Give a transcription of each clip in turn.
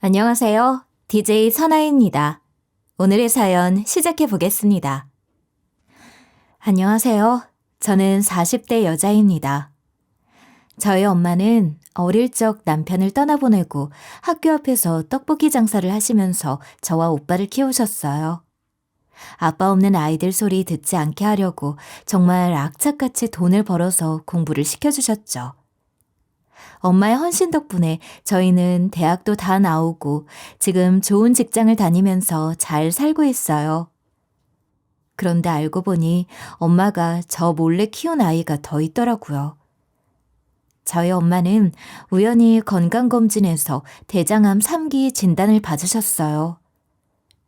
안녕하세요. DJ 선아입니다. 오늘의 사연 시작해 보겠습니다. 안녕하세요. 저는 40대 여자입니다. 저희 엄마는 어릴 적 남편을 떠나보내고 학교 앞에서 떡볶이 장사를 하시면서 저와 오빠를 키우셨어요. 아빠 없는 아이들 소리 듣지 않게 하려고 정말 악착같이 돈을 벌어서 공부를 시켜주셨죠. 엄마의 헌신 덕분에 저희는 대학도 다 나오고 지금 좋은 직장을 다니면서 잘 살고 있어요. 그런데 알고 보니 엄마가 저 몰래 키운 아이가 더 있더라고요. 저희 엄마는 우연히 건강검진에서 대장암 3기 진단을 받으셨어요.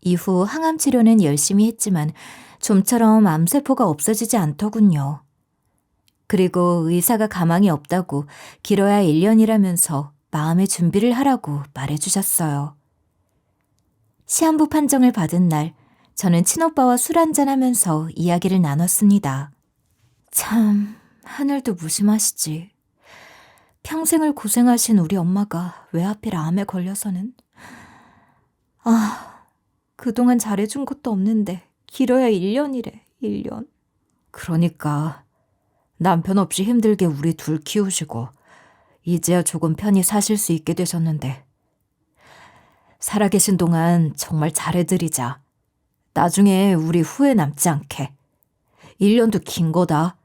이후 항암 치료는 열심히 했지만 좀처럼 암세포가 없어지지 않더군요. 그리고 의사가 가망이 없다고 길어야 1년이라면서 마음의 준비를 하라고 말해주셨어요. 시한부 판정을 받은 날 저는 친오빠와 술 한잔하면서 이야기를 나눴습니다. 참 하늘도 무심하시지. 평생을 고생하신 우리 엄마가 왜 하필 암에 걸려서는. 그동안 잘해준 것도 없는데 길어야 1년이래, 1년. 그러니까 남편 없이 힘들게 우리 둘 키우시고 이제야 조금 편히 사실 수 있게 되셨는데 살아계신 동안 정말 잘해드리자. 나중에 우리 후회 남지 않게. 1년도 긴 거다.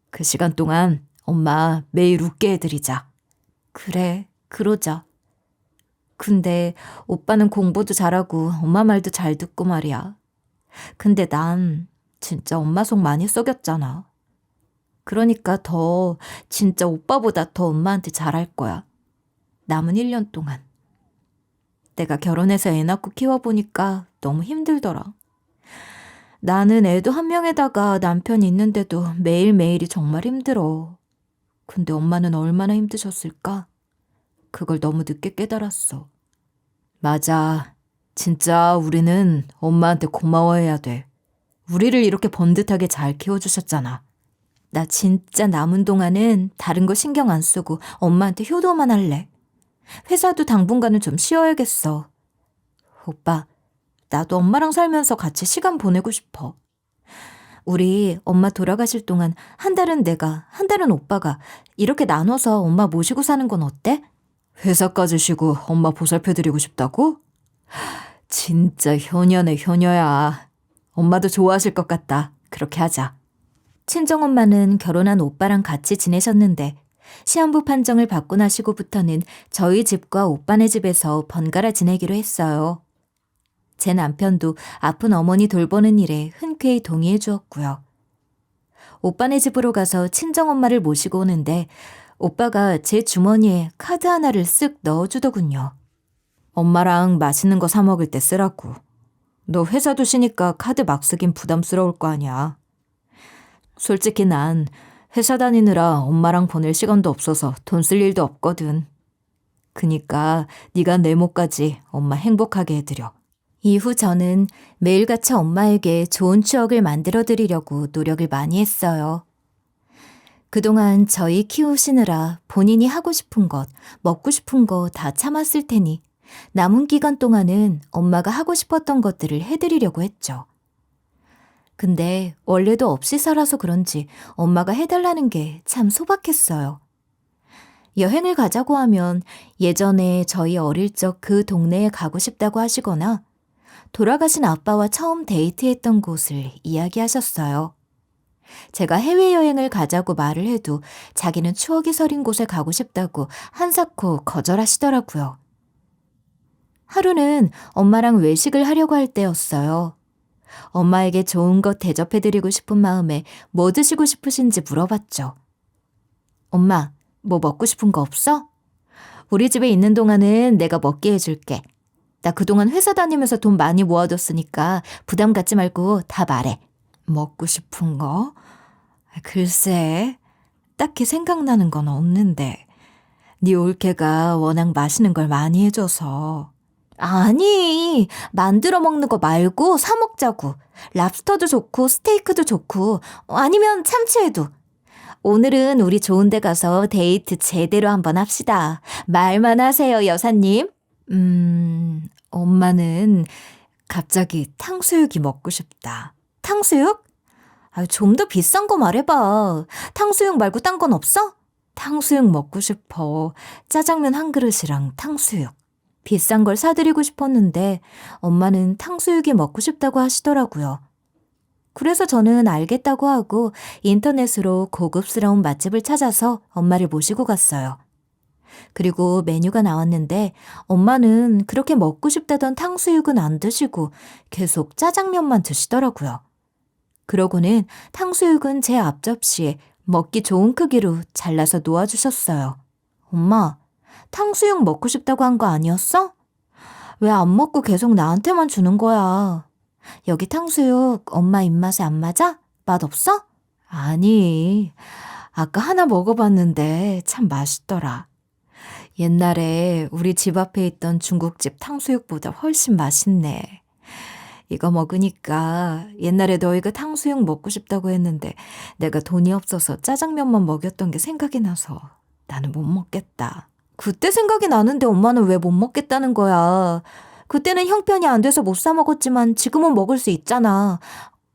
그 시간 동안 엄마 매일 웃게 해드리자. 그래, 그러자. 근데 오빠는 공부도 잘하고 엄마 말도 잘 듣고 말이야. 근데 난 진짜 엄마 속 많이 썩였잖아. 그러니까 진짜 오빠보다 더 엄마한테 잘할 거야. 남은 1년 동안. 내가 결혼해서 애 낳고 키워보니까 너무 힘들더라. 나는 애도 한 명에다가 남편이 있는데도 매일매일이 정말 힘들어. 근데 엄마는 얼마나 힘드셨을까? 그걸 너무 늦게 깨달았어. 맞아. 진짜 우리는 엄마한테 고마워해야 돼. 우리를 이렇게 번듯하게 잘 키워주셨잖아. 나 진짜 남은 동안은 다른 거 신경 안 쓰고 엄마한테 효도만 할래. 회사도 당분간은 좀 쉬어야겠어. 오빠, 나도 엄마랑 살면서 같이 시간 보내고 싶어. 우리 엄마 돌아가실 동안 한 달은 내가, 한 달은 오빠가 이렇게 나눠서 엄마 모시고 사는 건 어때? 회사까지 쉬고 엄마 보살펴드리고 싶다고? 진짜 효녀네 효녀야. 엄마도 좋아하실 것 같다. 그렇게 하자. 친정엄마는 결혼한 오빠랑 같이 지내셨는데 시한부 판정을 받고 나시고부터는 저희 집과 오빠네 집에서 번갈아 지내기로 했어요. 제 남편도 아픈 어머니 돌보는 일에 흔쾌히 동의해 주었고요. 오빠네 집으로 가서 친정엄마를 모시고 오는데 오빠가 제 주머니에 카드 하나를 쓱 넣어주더군요. 엄마랑 맛있는 거 사 먹을 때 쓰라고. 너 회사도 쉬니까 카드 막 쓰긴 부담스러울 거 아니야. 솔직히 난 회사 다니느라 엄마랑 보낼 시간도 없어서 돈 쓸 일도 없거든. 그니까 네가 내 몫까지 엄마 행복하게 해드려. 이후 저는 매일같이 엄마에게 좋은 추억을 만들어 드리려고 노력을 많이 했어요. 그동안 저희 키우시느라 본인이 하고 싶은 것, 먹고 싶은 거 다 참았을 테니 남은 기간 동안은 엄마가 하고 싶었던 것들을 해드리려고 했죠. 근데 원래도 없이 살아서 그런지 엄마가 해달라는 게 참 소박했어요. 여행을 가자고 하면 예전에 저희 어릴 적 그 동네에 가고 싶다고 하시거나 돌아가신 아빠와 처음 데이트했던 곳을 이야기하셨어요. 제가 해외여행을 가자고 말을 해도 자기는 추억이 서린 곳에 가고 싶다고 한사코 거절하시더라고요. 하루는 엄마랑 외식을 하려고 할 때였어요. 엄마에게 좋은 것 대접해드리고 싶은 마음에 뭐 드시고 싶으신지 물어봤죠. 엄마, 뭐 먹고 싶은 거 없어? 우리 집에 있는 동안은 내가 먹게 해줄게. 나 그동안 회사 다니면서 돈 많이 모아뒀으니까 부담 갖지 말고 다 말해. 먹고 싶은 거? 글쎄, 딱히 생각나는 건 없는데. 네 올케가 워낙 맛있는 걸 많이 해줘서. 아니, 만들어 먹는 거 말고 사 먹자고. 랍스터도 좋고 스테이크도 좋고 아니면 참치회도. 오늘은 우리 좋은 데 가서 데이트 제대로 한번 합시다. 말만 하세요, 여사님. 엄마는 갑자기 탕수육이 먹고 싶다. 탕수육? 좀 더 비싼 거 말해봐. 탕수육 말고 딴 건 없어? 탕수육 먹고 싶어. 짜장면 한 그릇이랑 탕수육. 비싼 걸 사드리고 싶었는데 엄마는 탕수육이 먹고 싶다고 하시더라고요. 그래서 저는 알겠다고 하고 인터넷으로 고급스러운 맛집을 찾아서 엄마를 모시고 갔어요. 그리고 메뉴가 나왔는데 엄마는 그렇게 먹고 싶다던 탕수육은 안 드시고 계속 짜장면만 드시더라고요. 그러고는 탕수육은 제 앞접시에 먹기 좋은 크기로 잘라서 놓아주셨어요. 엄마, 탕수육 먹고 싶다고 한 거 아니었어? 왜 안 먹고 계속 나한테만 주는 거야? 여기 탕수육 엄마 입맛에 안 맞아? 맛없어? 아니, 아까 하나 먹어봤는데 참 맛있더라. 옛날에 우리 집 앞에 있던 중국집 탕수육보다 훨씬 맛있네. 이거 먹으니까 옛날에 너희가 탕수육 먹고 싶다고 했는데 내가 돈이 없어서 짜장면만 먹였던 게 생각이 나서 나는 못 먹겠다. 그때 생각이 나는데 엄마는 왜 못 먹겠다는 거야? 그때는 형편이 안 돼서 못 사 먹었지만 지금은 먹을 수 있잖아.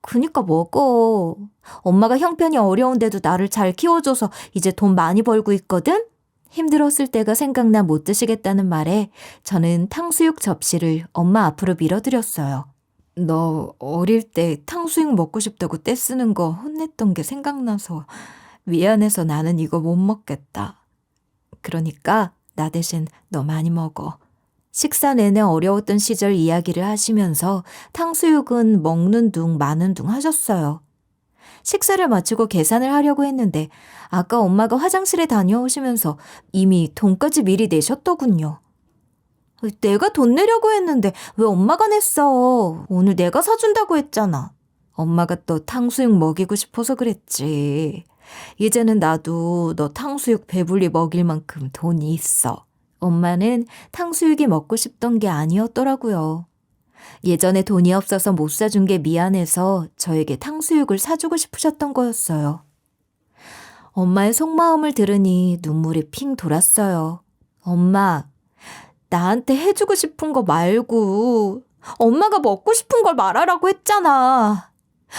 그니까 먹어. 엄마가 형편이 어려운데도 나를 잘 키워줘서 이제 돈 많이 벌고 있거든? 힘들었을 때가 생각나 못 드시겠다는 말에 저는 탕수육 접시를 엄마 앞으로 밀어드렸어요. 너 어릴 때 탕수육 먹고 싶다고 떼쓰는 거 혼냈던 게 생각나서 미안해서 나는 이거 못 먹겠다. 그러니까 나 대신 너 많이 먹어. 식사 내내 어려웠던 시절 이야기를 하시면서 탕수육은 먹는 둥 마는 둥 하셨어요. 식사를 마치고 계산을 하려고 했는데 아까 엄마가 화장실에 다녀오시면서 이미 돈까지 미리 내셨더군요. 내가 돈 내려고 했는데 왜 엄마가 냈어? 오늘 내가 사준다고 했잖아. 엄마가 또 탕수육 먹이고 싶어서 그랬지. 이제는 나도 너 탕수육 배불리 먹일 만큼 돈이 있어. 엄마는 탕수육이 먹고 싶던 게 아니었더라고요. 예전에 돈이 없어서 못 사준 게 미안해서 저에게 탕수육을 사주고 싶으셨던 거였어요. 엄마의 속마음을 들으니 눈물이 핑 돌았어요. 엄마, 나한테 해주고 싶은 거 말고 엄마가 먹고 싶은 걸 말하라고 했잖아.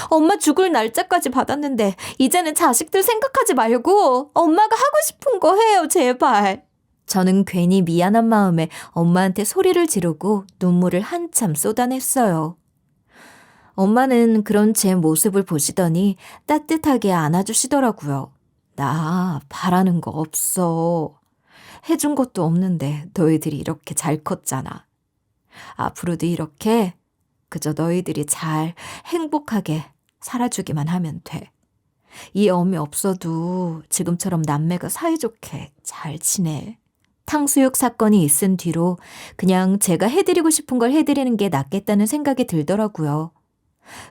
엄마 죽을 날짜까지 받았는데 이제는 자식들 생각하지 말고 엄마가 하고 싶은 거 해요, 제발. 저는 괜히 미안한 마음에 엄마한테 소리를 지르고 눈물을 한참 쏟아냈어요. 엄마는 그런 제 모습을 보시더니 따뜻하게 안아주시더라고요. 나 바라는 거 없어. 해준 것도 없는데 너희들이 이렇게 잘 컸잖아. 앞으로도 이렇게 그저 너희들이 잘 행복하게 살아주기만 하면 돼. 이 엄이 없어도 지금처럼 남매가 사이좋게 잘 지내. 탕수육 사건이 있은 뒤로 그냥 제가 해드리고 싶은 걸 해드리는 게 낫겠다는 생각이 들더라고요.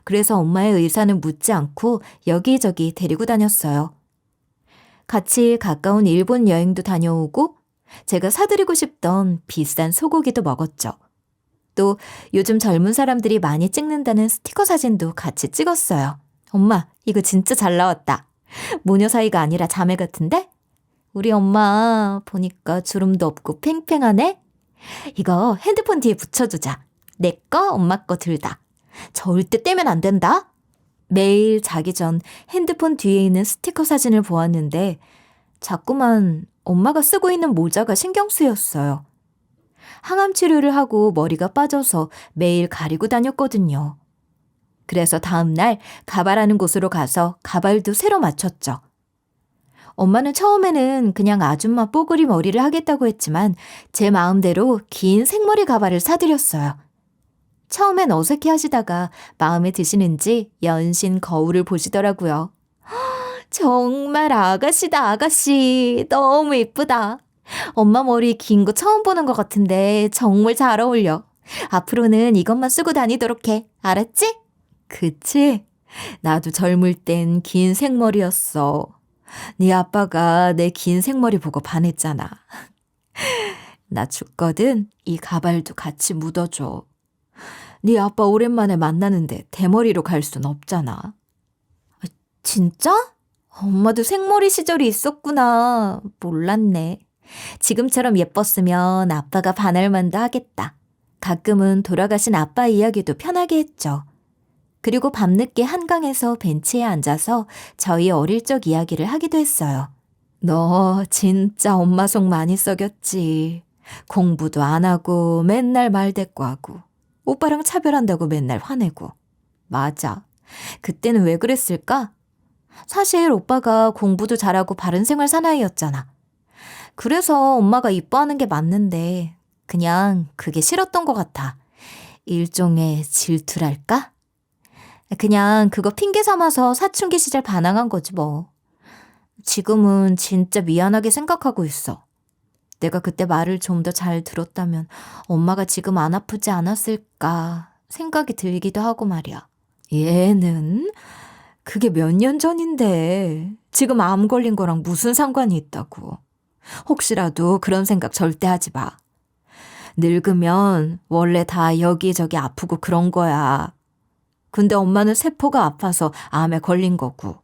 그래서 엄마의 의사는 묻지 않고 여기저기 데리고 다녔어요. 같이 가까운 일본 여행도 다녀오고 제가 사드리고 싶던 비싼 소고기도 먹었죠. 또 요즘 젊은 사람들이 많이 찍는다는 스티커 사진도 같이 찍었어요. 엄마, 이거 진짜 잘 나왔다. 모녀 사이가 아니라 자매 같은데? 우리 엄마 보니까 주름도 없고 팽팽하네? 이거 핸드폰 뒤에 붙여두자. 내 거, 엄마 거 둘 다. 절대 떼면 안 된다. 매일 자기 전 핸드폰 뒤에 있는 스티커 사진을 보았는데 자꾸만 엄마가 쓰고 있는 모자가 신경 쓰였어요. 항암 치료를 하고 머리가 빠져서 매일 가리고 다녔거든요. 그래서 다음날 가발하는 곳으로 가서 가발도 새로 맞췄죠. 엄마는 처음에는 그냥 아줌마 뽀글이 머리를 하겠다고 했지만 제 마음대로 긴 생머리 가발을 사드렸어요. 처음엔 어색해 하시다가 마음에 드시는지 연신 거울을 보시더라고요. 정말 아가씨다, 아가씨. 너무 예쁘다. 엄마 머리 긴 거 처음 보는 것 같은데 정말 잘 어울려. 앞으로는 이것만 쓰고 다니도록 해. 알았지? 그치? 나도 젊을 땐 긴 생머리였어. 네 아빠가 내 긴 생머리 보고 반했잖아. 나 죽거든 이 가발도 같이 묻어줘. 네 아빠 오랜만에 만나는데 대머리로 갈 순 없잖아. 진짜? 엄마도 생머리 시절이 있었구나. 몰랐네. 지금처럼 예뻤으면 아빠가 반할 만도 하겠다. 가끔은 돌아가신 아빠 이야기도 편하게 했죠. 그리고 밤늦게 한강에서 벤치에 앉아서 저희 어릴 적 이야기를 하기도 했어요. 너 진짜 엄마 속 많이 썩였지. 공부도 안 하고 맨날 말대꾸하고 오빠랑 차별한다고 맨날 화내고. 맞아. 그때는 왜 그랬을까? 사실 오빠가 공부도 잘하고 바른 생활 사나이였잖아. 그래서 엄마가 이뻐하는 게 맞는데 그냥 그게 싫었던 것 같아. 일종의 질투랄까? 그냥 그거 핑계 삼아서 사춘기 시절 반항한 거지 뭐. 지금은 진짜 미안하게 생각하고 있어. 내가 그때 말을 좀 더 잘 들었다면 엄마가 지금 안 아프지 않았을까 생각이 들기도 하고 말이야. 얘는 그게 몇 년 전인데 지금 암 걸린 거랑 무슨 상관이 있다고. 혹시라도 그런 생각 절대 하지 마. 늙으면 원래 다 여기저기 아프고 그런 거야. 근데 엄마는 세포가 아파서 암에 걸린 거고.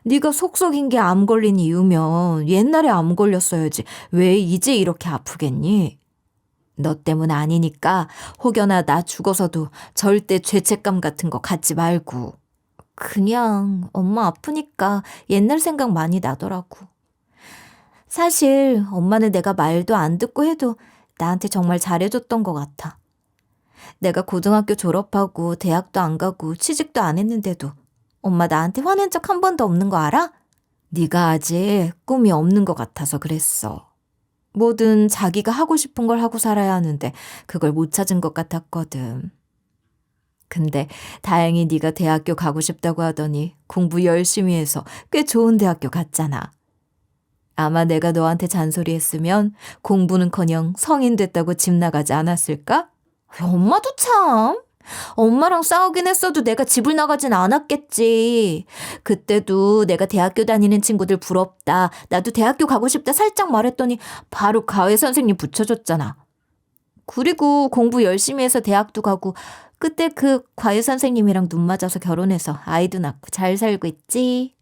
네가 속 썩인 게 암 걸린 이유면 옛날에 암 걸렸어야지 왜 이제 이렇게 아프겠니? 너 때문 아니니까 혹여나 나 죽어서도 절대 죄책감 같은 거 갖지 말고. 그냥 엄마 아프니까 옛날 생각 많이 나더라고. 사실 엄마는 내가 말도 안 듣고 해도 나한테 정말 잘해줬던 것 같아. 내가 고등학교 졸업하고 대학도 안 가고 취직도 안 했는데도 엄마 나한테 화낸 적 한 번도 없는 거 알아? 네가 아직 꿈이 없는 것 같아서 그랬어. 뭐든 자기가 하고 싶은 걸 하고 살아야 하는데 그걸 못 찾은 것 같았거든. 근데 다행히 네가 대학교 가고 싶다고 하더니 공부 열심히 해서 꽤 좋은 대학교 갔잖아. 아마 내가 너한테 잔소리했으면 공부는커녕 성인 됐다고 집 나가지 않았을까? 엄마도 참. 엄마랑 싸우긴 했어도 내가 집을 나가진 않았겠지. 그때도 내가 대학교 다니는 친구들 부럽다. 나도 대학교 가고 싶다 살짝 말했더니 바로 과외 선생님 붙여줬잖아. 그리고 공부 열심히 해서 대학도 가고 그때 그 과외 선생님이랑 눈 맞아서 결혼해서 아이도 낳고 잘 살고 있지.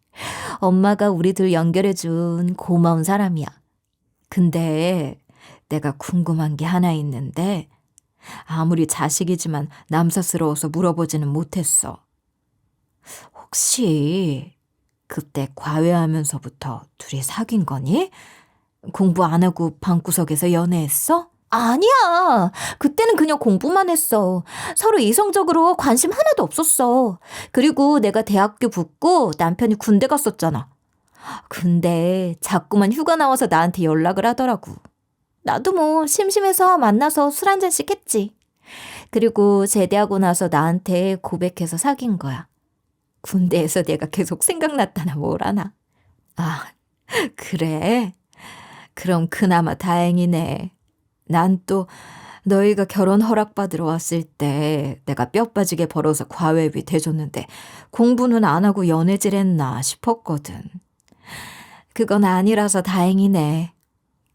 엄마가 우리 둘 연결해준 고마운 사람이야. 근데 내가 궁금한 게 하나 있는데 아무리 자식이지만 남사스러워서 물어보지는 못했어. 혹시 그때 과외하면서부터 둘이 사귄 거니? 공부 안 하고 방구석에서 연애했어? 아니야. 그때는 그냥 공부만 했어. 서로 이성적으로 관심 하나도 없었어. 그리고 내가 대학교 붙고 남편이 군대 갔었잖아. 근데 자꾸만 휴가 나와서 나한테 연락을 하더라고. 나도 뭐 심심해서 만나서 술 한 잔씩 했지. 그리고 제대하고 나서 나한테 고백해서 사귄 거야. 군대에서 내가 계속 생각났다나 뭐라나. 아, 그래? 그럼 그나마 다행이네. 난 또 너희가 결혼 허락받으러 왔을 때 내가 뼈 빠지게 벌어서 과외비 대줬는데 공부는 안 하고 연애질 했나 싶었거든. 그건 아니라서 다행이네.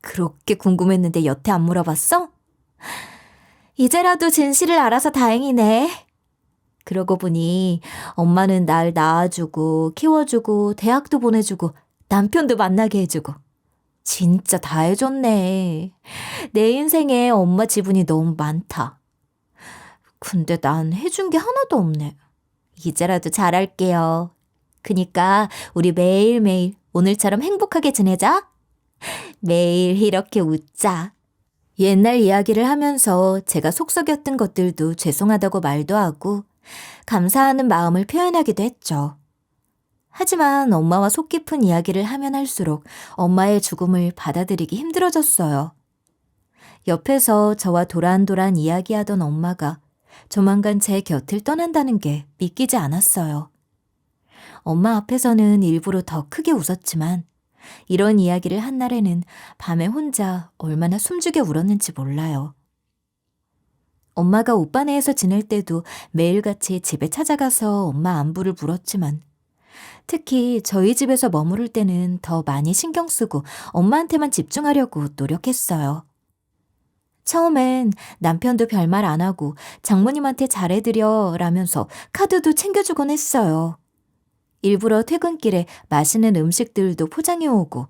그렇게 궁금했는데 여태 안 물어봤어? 이제라도 진실을 알아서 다행이네. 그러고 보니 엄마는 날 낳아주고 키워주고 대학도 보내주고 남편도 만나게 해주고 진짜 다 해줬네. 내 인생에 엄마 지분이 너무 많다. 근데 난 해준 게 하나도 없네. 이제라도 잘할게요. 그니까 우리 매일매일 오늘처럼 행복하게 지내자. 매일 이렇게 웃자. 옛날 이야기를 하면서 제가 속썩였던 것들도 죄송하다고 말도 하고 감사하는 마음을 표현하기도 했죠. 하지만 엄마와 속 깊은 이야기를 하면 할수록 엄마의 죽음을 받아들이기 힘들어졌어요. 옆에서 저와 도란도란 이야기하던 엄마가 조만간 제 곁을 떠난다는 게 믿기지 않았어요. 엄마 앞에서는 일부러 더 크게 웃었지만 이런 이야기를 한 날에는 밤에 혼자 얼마나 숨죽여 울었는지 몰라요. 엄마가 오빠네에서 지낼 때도 매일같이 집에 찾아가서 엄마 안부를 물었지만 특히 저희 집에서 머무를 때는 더 많이 신경 쓰고 엄마한테만 집중하려고 노력했어요. 처음엔 남편도 별말 안 하고 장모님한테 잘해드려 라면서 카드도 챙겨주곤 했어요. 일부러 퇴근길에 맛있는 음식들도 포장해오고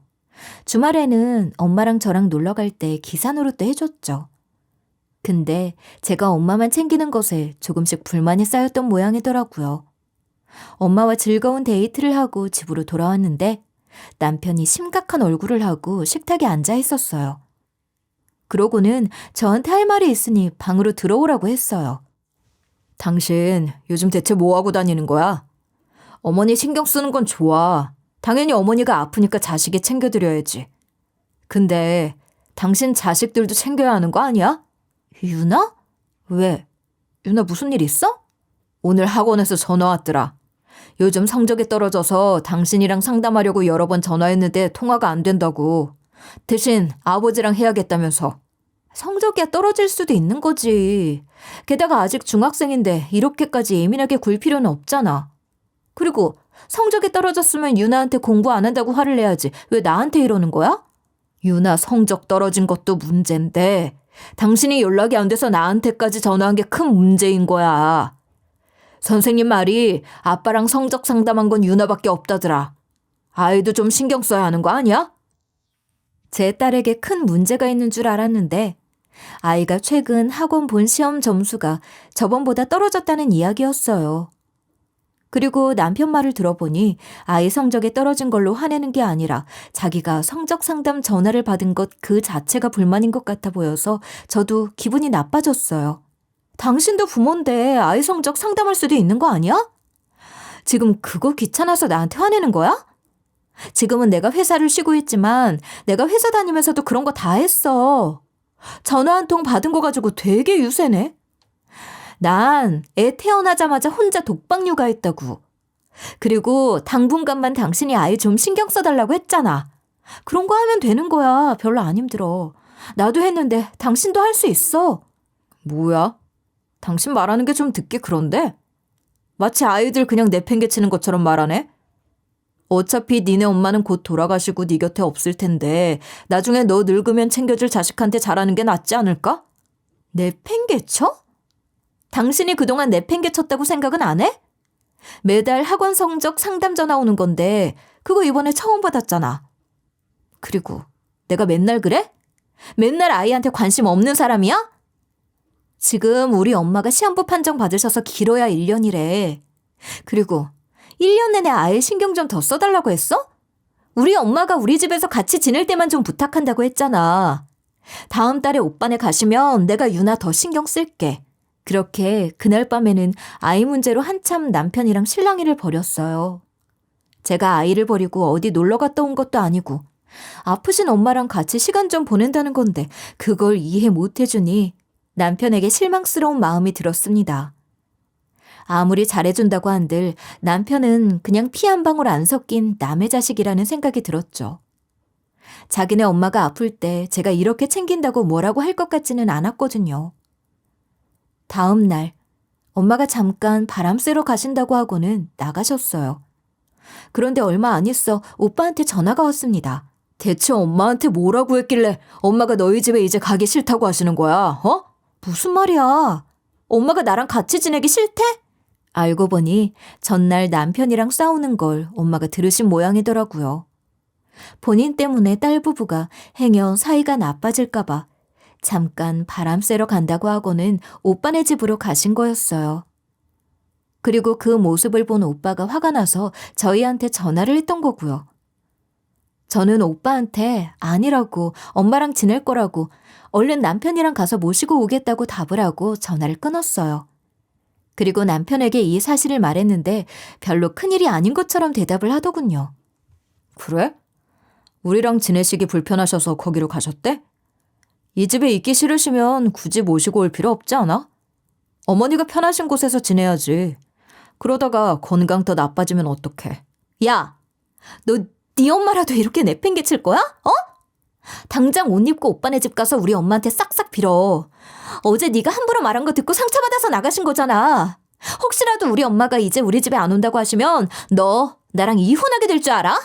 주말에는 엄마랑 저랑 놀러 갈 때 기사 노릇도 해줬죠. 근데 제가 엄마만 챙기는 것에 조금씩 불만이 쌓였던 모양이더라고요. 엄마와 즐거운 데이트를 하고 집으로 돌아왔는데 남편이 심각한 얼굴을 하고 식탁에 앉아 있었어요. 그러고는 저한테 할 말이 있으니 방으로 들어오라고 했어요. 당신 요즘 대체 뭐 하고 다니는 거야? 어머니 신경 쓰는 건 좋아. 당연히 어머니가 아프니까 자식이 챙겨드려야지. 근데 당신 자식들도 챙겨야 하는 거 아니야? 유나? 왜? 유나 무슨 일 있어? 오늘 학원에서 전화 왔더라. 요즘 성적이 떨어져서 당신이랑 상담하려고 여러 번 전화했는데 통화가 안 된다고. 대신 아버지랑 해야겠다면서. 성적이야 떨어질 수도 있는 거지. 게다가 아직 중학생인데 이렇게까지 예민하게 굴 필요는 없잖아. 그리고 성적이 떨어졌으면 유나한테 공부 안 한다고 화를 내야지. 왜 나한테 이러는 거야? 유나 성적 떨어진 것도 문제인데 당신이 연락이 안 돼서 나한테까지 전화한 게 큰 문제인 거야. 선생님 말이 아빠랑 성적 상담한 건 유나밖에 없다더라. 아이도 좀 신경 써야 하는 거 아니야? 제 딸에게 큰 문제가 있는 줄 알았는데 아이가 최근 학원 본 시험 점수가 저번보다 떨어졌다는 이야기였어요. 그리고 남편 말을 들어보니 아이 성적이 떨어진 걸로 화내는 게 아니라 자기가 성적 상담 전화를 받은 것 그 자체가 불만인 것 같아 보여서 저도 기분이 나빠졌어요. 당신도 부모인데 아이 성적 상담할 수도 있는 거 아니야? 지금 그거 귀찮아서 나한테 화내는 거야? 지금은 내가 회사를 쉬고 있지만 내가 회사 다니면서도 그런 거 다 했어. 전화 한 통 받은 거 가지고 되게 유세네. 난 애 태어나자마자 혼자 독박 육아했다고. 그리고 당분간만 당신이 아이 좀 신경 써달라고 했잖아. 그런 거 하면 되는 거야. 별로 안 힘들어. 나도 했는데 당신도 할 수 있어. 뭐야? 당신 말하는 게 좀 듣기 그런데? 마치 아이들 그냥 내팽개치는 것처럼 말하네? 어차피 니네 엄마는 곧 돌아가시고 네 곁에 없을 텐데 나중에 너 늙으면 챙겨줄 자식한테 잘하는 게 낫지 않을까? 내팽개쳐? 당신이 그동안 내팽개쳤다고 생각은 안 해? 매달 학원 성적 상담 전화 오는 건데 그거 이번에 처음 받았잖아. 그리고 내가 맨날 그래? 맨날 아이한테 관심 없는 사람이야? 지금 우리 엄마가 시한부 판정 받으셔서 길어야 1년이래. 그리고 1년 내내 아이 신경 좀 더 써달라고 했어? 우리 엄마가 우리 집에서 같이 지낼 때만 좀 부탁한다고 했잖아. 다음 달에 오빠네 가시면 내가 유나 더 신경 쓸게. 그렇게 그날 밤에는 아이 문제로 한참 남편이랑 실랑이를 벌였어요. 제가 아이를 버리고 어디 놀러 갔다 온 것도 아니고 아프신 엄마랑 같이 시간 좀 보낸다는 건데 그걸 이해 못 해주니 남편에게 실망스러운 마음이 들었습니다. 아무리 잘해준다고 한들 남편은 그냥 피 한 방울 안 섞인 남의 자식이라는 생각이 들었죠. 자기네 엄마가 아플 때 제가 이렇게 챙긴다고 뭐라고 할 것 같지는 않았거든요. 다음 날 엄마가 잠깐 바람 쐬러 가신다고 하고는 나가셨어요. 그런데 얼마 안 있어 오빠한테 전화가 왔습니다. 대체 엄마한테 뭐라고 했길래 엄마가 너희 집에 이제 가기 싫다고 하시는 거야? 어? 무슨 말이야? 엄마가 나랑 같이 지내기 싫대? 알고 보니 전날 남편이랑 싸우는 걸 엄마가 들으신 모양이더라고요. 본인 때문에 딸 부부가 행여 사이가 나빠질까 봐 잠깐 바람 쐬러 간다고 하고는 오빠네 집으로 가신 거였어요. 그리고 그 모습을 본 오빠가 화가 나서 저희한테 전화를 했던 거고요. 저는 오빠한테 아니라고 엄마랑 지낼 거라고 얼른 남편이랑 가서 모시고 오겠다고 답을 하고 전화를 끊었어요. 그리고 남편에게 이 사실을 말했는데 별로 큰일이 아닌 것처럼 대답을 하더군요. 그래? 우리랑 지내시기 불편하셔서 거기로 가셨대? 이 집에 있기 싫으시면 굳이 모시고 올 필요 없지 않아? 어머니가 편하신 곳에서 지내야지. 그러다가 건강 더 나빠지면 어떡해. 야, 너 네 엄마라도 이렇게 내팽개칠 거야? 어? 당장 옷 입고 오빠네 집 가서 우리 엄마한테 싹싹 빌어. 어제 네가 함부로 말한 거 듣고 상처받아서 나가신 거잖아. 혹시라도 우리 엄마가 이제 우리 집에 안 온다고 하시면 너 나랑 이혼하게 될 줄 알아?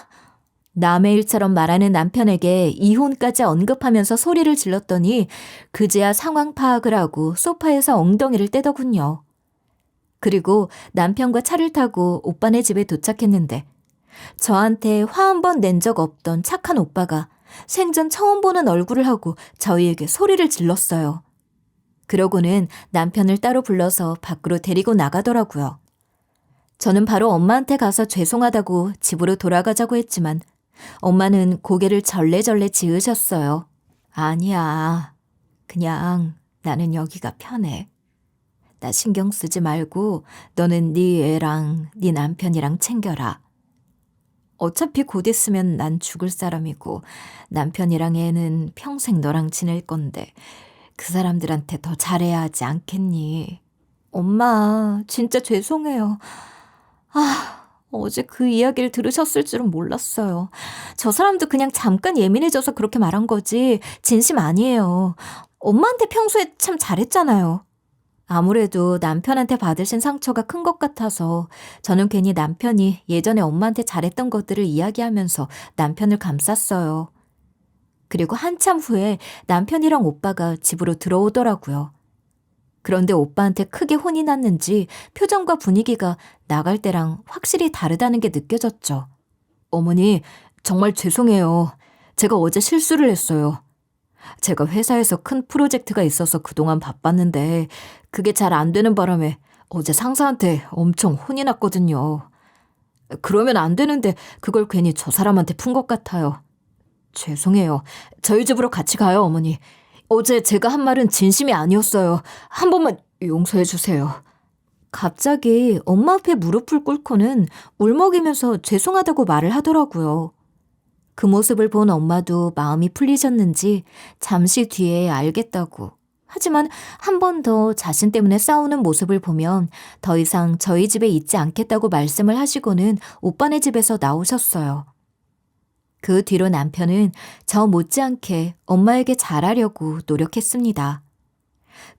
남의 일처럼 말하는 남편에게 이혼까지 언급하면서 소리를 질렀더니 그제야 상황 파악을 하고 소파에서 엉덩이를 떼더군요. 그리고 남편과 차를 타고 오빠네 집에 도착했는데 저한테 화 한 번 낸 적 없던 착한 오빠가 생전 처음 보는 얼굴을 하고 저희에게 소리를 질렀어요. 그러고는 남편을 따로 불러서 밖으로 데리고 나가더라고요. 저는 바로 엄마한테 가서 죄송하다고 집으로 돌아가자고 했지만 엄마는 고개를 절레절레 지으셨어요. 아니야. 그냥 나는 여기가 편해. 나 신경 쓰지 말고 너는 네 애랑 네 남편이랑 챙겨라. 어차피 곧 있으면 난 죽을 사람이고 남편이랑 애는 평생 너랑 지낼 건데 그 사람들한테 더 잘해야 하지 않겠니? 엄마, 진짜 죄송해요. 어제 그 이야기를 들으셨을 줄은 몰랐어요. 저 사람도 그냥 잠깐 예민해져서 그렇게 말한 거지 진심 아니에요. 엄마한테 평소에 참 잘했잖아요. 아무래도 남편한테 받으신 상처가 큰 것 같아서 저는 괜히 남편이 예전에 엄마한테 잘했던 것들을 이야기하면서 남편을 감쌌어요. 그리고 한참 후에 남편이랑 오빠가 집으로 들어오더라고요. 그런데 오빠한테 크게 혼이 났는지 표정과 분위기가 나갈 때랑 확실히 다르다는 게 느껴졌죠. 어머니, 정말 죄송해요. 제가 어제 실수를 했어요. 제가 회사에서 큰 프로젝트가 있어서 그동안 바빴는데 그게 잘 안 되는 바람에 어제 상사한테 엄청 혼이 났거든요. 그러면 안 되는데 그걸 괜히 저 사람한테 푼 것 같아요. 죄송해요. 저희 집으로 같이 가요, 어머니. 어제 제가 한 말은 진심이 아니었어요. 한 번만 용서해 주세요. 갑자기 엄마 앞에 무릎을 꿇고는 울먹이면서 죄송하다고 말을 하더라고요. 그 모습을 본 엄마도 마음이 풀리셨는지 잠시 뒤에 알겠다고. 하지만 한 번 더 자신 때문에 싸우는 모습을 보면 더 이상 저희 집에 있지 않겠다고 말씀을 하시고는 오빠네 집에서 나오셨어요. 그 뒤로 남편은 저 못지않게 엄마에게 잘하려고 노력했습니다.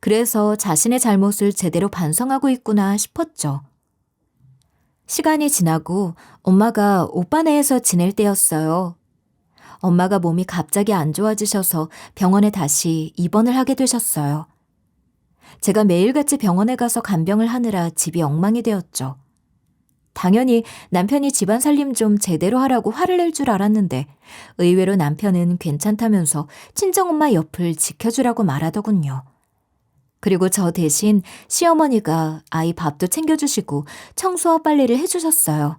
그래서 자신의 잘못을 제대로 반성하고 있구나 싶었죠. 시간이 지나고 엄마가 오빠네에서 지낼 때였어요. 엄마가 몸이 갑자기 안 좋아지셔서 병원에 다시 입원을 하게 되셨어요. 제가 매일같이 병원에 가서 간병을 하느라 집이 엉망이 되었죠. 당연히 남편이 집안 살림 좀 제대로 하라고 화를 낼 줄 알았는데 의외로 남편은 괜찮다면서 친정엄마 옆을 지켜주라고 말하더군요. 그리고 저 대신 시어머니가 아이 밥도 챙겨주시고 청소와 빨래를 해주셨어요.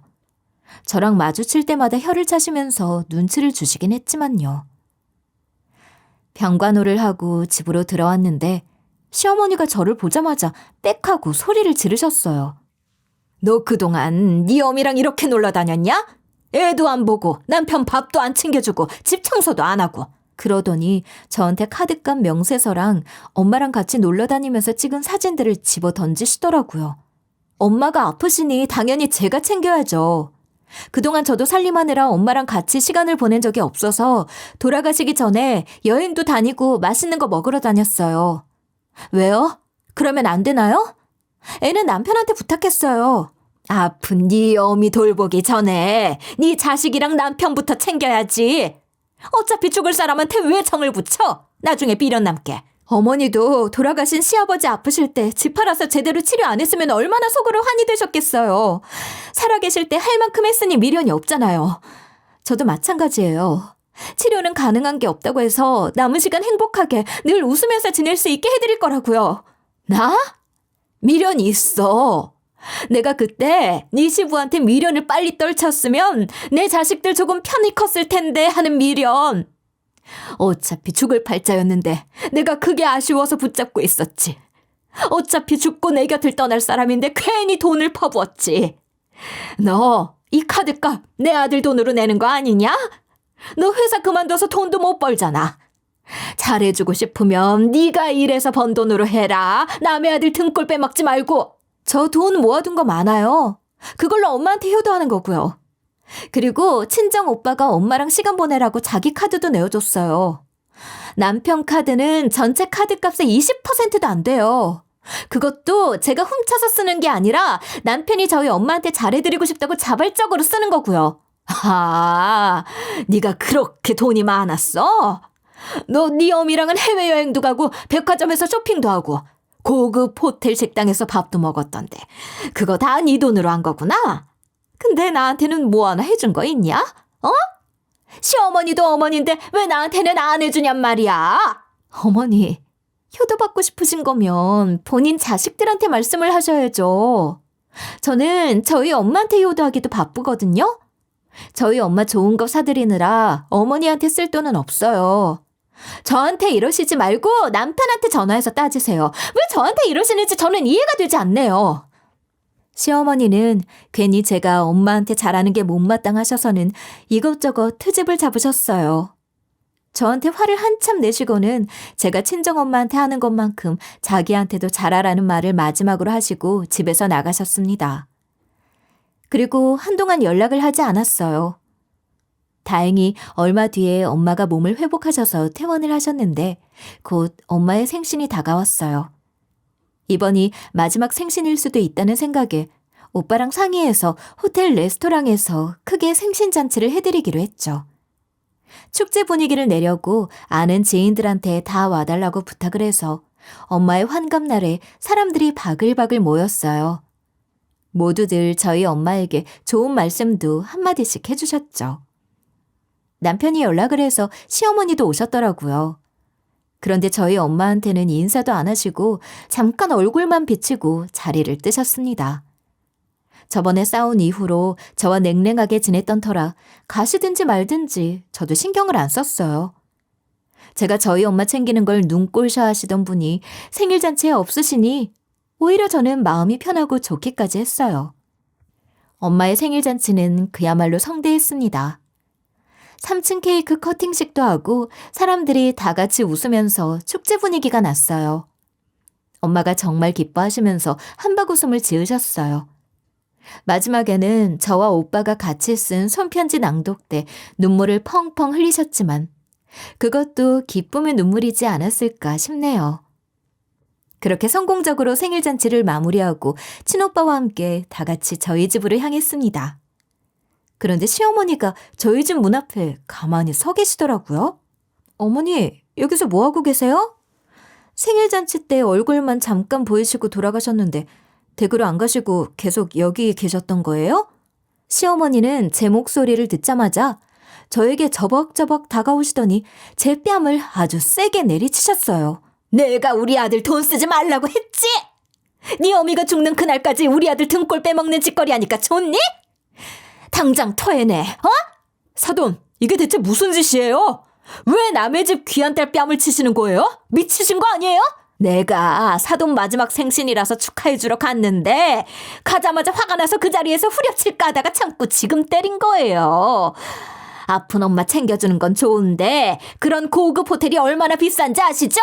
저랑 마주칠 때마다 혀를 차시면서 눈치를 주시긴 했지만요. 병간호를 하고 집으로 들어왔는데 시어머니가 저를 보자마자 빽 하고 소리를 지르셨어요. 너 그동안 네 어미랑 이렇게 놀러 다녔냐? 애도 안 보고 남편 밥도 안 챙겨주고 집 청소도 안 하고. 그러더니 저한테 카드값 명세서랑 엄마랑 같이 놀러 다니면서 찍은 사진들을 집어 던지시더라고요. 엄마가 아프시니 당연히 제가 챙겨야죠. 그동안 저도 살림하느라 엄마랑 같이 시간을 보낸 적이 없어서 돌아가시기 전에 여행도 다니고 맛있는 거 먹으러 다녔어요. 왜요? 그러면 안 되나요? 애는 남편한테 부탁했어요. 아픈 네 어미 돌보기 전에 네 자식이랑 남편부터 챙겨야지. 어차피 죽을 사람한테 왜 정을 붙여? 나중에 미련 남게. 어머니도 돌아가신 시아버지 아프실 때 집 팔아서 제대로 치료 안 했으면 얼마나 속으로 환희 되셨겠어요. 살아계실 때 할 만큼 했으니 미련이 없잖아요. 저도 마찬가지예요. 치료는 가능한 게 없다고 해서 남은 시간 행복하게 늘 웃으면서 지낼 수 있게 해드릴 거라고요. 나? 미련이 있어. 내가 그때 네 시부한테 미련을 빨리 떨쳤으면 내 자식들 조금 편히 컸을 텐데 하는 미련. 어차피 죽을 팔자였는데 내가 그게 아쉬워서 붙잡고 있었지. 어차피 죽고 내 곁을 떠날 사람인데 괜히 돈을 퍼부었지. 너 이 카드값 내 아들 돈으로 내는 거 아니냐? 너 회사 그만둬서 돈도 못 벌잖아. 잘해주고 싶으면 네가 일해서 번 돈으로 해라. 남의 아들 등골 빼먹지 말고. 저 돈 모아둔 거 많아요. 그걸로 엄마한테 효도하는 거고요. 그리고 친정 오빠가 엄마랑 시간 보내라고 자기 카드도 내어줬어요. 남편 카드는 전체 카드값의 20%도 안 돼요. 그것도 제가 훔쳐서 쓰는 게 아니라 남편이 저희 엄마한테 잘해드리고 싶다고 자발적으로 쓰는 거고요. 아, 네가 그렇게 돈이 많았어? 너 네 어미랑은 해외여행도 가고 백화점에서 쇼핑도 하고 고급 호텔 식당에서 밥도 먹었던데 그거 다 네 돈으로 한 거구나? 근데 나한테는 뭐 하나 해준 거 있냐? 어? 시어머니도 어머니인데 왜 나한테는 안 해주냔 말이야. 어머니, 효도받고 싶으신 거면 본인 자식들한테 말씀을 하셔야죠. 저는 저희 엄마한테 효도하기도 바쁘거든요. 저희 엄마 좋은 거 사드리느라 어머니한테 쓸 돈은 없어요. 저한테 이러시지 말고 남편한테 전화해서 따지세요. 왜 저한테 이러시는지 저는 이해가 되지 않네요. 시어머니는 괜히 제가 엄마한테 잘하는 게 못마땅하셔서는 이것저것 트집을 잡으셨어요. 저한테 화를 한참 내시고는 제가 친정엄마한테 하는 것만큼 자기한테도 잘하라는 말을 마지막으로 하시고 집에서 나가셨습니다. 그리고 한동안 연락을 하지 않았어요. 다행히 얼마 뒤에 엄마가 몸을 회복하셔서 퇴원을 하셨는데 곧 엄마의 생신이 다가왔어요. 이번이 마지막 생신일 수도 있다는 생각에 오빠랑 상의해서 호텔 레스토랑에서 크게 생신잔치를 해드리기로 했죠. 축제 분위기를 내려고 아는 지인들한테 다 와달라고 부탁을 해서 엄마의 환갑날에 사람들이 바글바글 모였어요. 모두들 저희 엄마에게 좋은 말씀도 한마디씩 해주셨죠. 남편이 연락을 해서 시어머니도 오셨더라고요. 그런데 저희 엄마한테는 인사도 안 하시고 잠깐 얼굴만 비치고 자리를 뜨셨습니다. 저번에 싸운 이후로 저와 냉랭하게 지냈던 터라 가시든지 말든지 저도 신경을 안 썼어요. 제가 저희 엄마 챙기는 걸 눈꼴셔 하시던 분이 생일잔치에 없으시니 오히려 저는 마음이 편하고 좋기까지 했어요. 엄마의 생일잔치는 그야말로 성대했습니다. 3층 케이크 커팅식도 하고 사람들이 다 같이 웃으면서 축제 분위기가 났어요. 엄마가 정말 기뻐하시면서 한바구음을 지으셨어요. 마지막에는 저와 오빠가 같이 쓴 손편지 낭독 때 눈물을 펑펑 흘리셨지만 그것도 기쁨의 눈물이지 않았을까 싶네요. 그렇게 성공적으로 생일잔치를 마무리하고 친오빠와 함께 다 같이 저희 집으로 향했습니다. 그런데 시어머니가 저희 집 문 앞에 가만히 서 계시더라고요. 어머니, 여기서 뭐 하고 계세요? 생일잔치 때 얼굴만 잠깐 보이시고 돌아가셨는데 댁으로 안 가시고 계속 여기 계셨던 거예요? 시어머니는 제 목소리를 듣자마자 저에게 저벅저벅 다가오시더니 제 뺨을 아주 세게 내리치셨어요. 내가 우리 아들 돈 쓰지 말라고 했지? 네 어미가 죽는 그날까지 우리 아들 등골 빼먹는 짓거리 하니까 좋니? 당장 토해내, 어? 사돈, 이게 대체 무슨 짓이에요? 왜 남의 집 귀한 딸 뺨을 치시는 거예요? 미치신 거 아니에요? 내가 사돈 마지막 생신이라서 축하해주러 갔는데 가자마자 화가 나서 그 자리에서 후려칠까 하다가 참고 지금 때린 거예요. 아픈 엄마 챙겨주는 건 좋은데 그런 고급 호텔이 얼마나 비싼지 아시죠?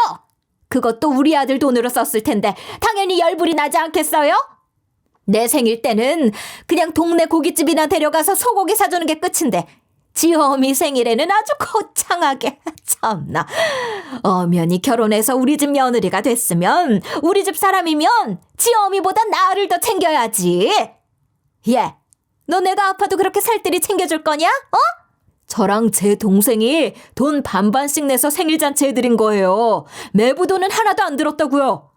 그것도 우리 아들 돈으로 썼을 텐데 당연히 열불이 나지 않겠어요? 내 생일 때는 그냥 동네 고깃집이나 데려가서 소고기 사주는 게 끝인데 지 어미 생일에는 아주 거창하게. 참나. 어머니 결혼해서 우리 집 며느리가 됐으면 우리 집 사람이면 지 어미보다 나를 더 챙겨야지. 얘, 너 내가 아파도 그렇게 살뜰히 챙겨줄 거냐? 어? 저랑 제 동생이 돈 반반씩 내서 생일잔치 해드린 거예요. 매부 돈은 하나도 안 들었다고요.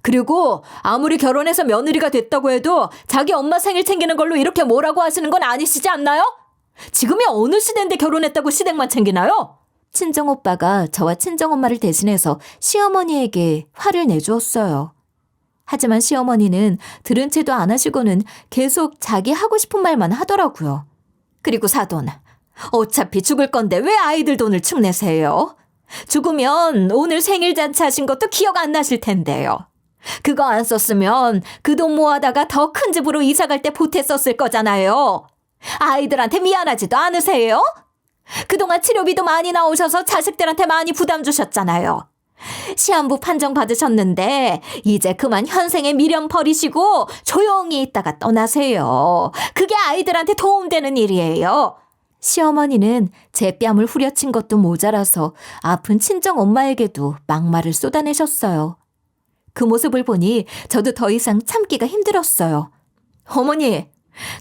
그리고 아무리 결혼해서 며느리가 됐다고 해도 자기 엄마 생일 챙기는 걸로 이렇게 뭐라고 하시는 건 아니시지 않나요? 지금이 어느 시대인데 결혼했다고 시댁만 챙기나요? 친정오빠가 저와 친정엄마를 대신해서 시어머니에게 화를 내주었어요. 하지만 시어머니는 들은 채도 안 하시고는 계속 자기 하고 싶은 말만 하더라고요. 그리고 사돈, 어차피 죽을 건데 왜 아이들 돈을 축내세요? 죽으면 오늘 생일잔치 하신 것도 기억 안 나실 텐데요. 그거 안 썼으면 그 돈 모아다가 더 큰 집으로 이사갈 때 보태 썼을 거잖아요. 아이들한테 미안하지도 않으세요? 그동안 치료비도 많이 나오셔서 자식들한테 많이 부담 주셨잖아요. 시한부 판정 받으셨는데 이제 그만 현생에 미련 버리시고 조용히 있다가 떠나세요. 그게 아이들한테 도움되는 일이에요. 시어머니는 제 뺨을 후려친 것도 모자라서 아픈 친정엄마에게도 막말을 쏟아내셨어요. 그 모습을 보니 저도 더 이상 참기가 힘들었어요. 어머니,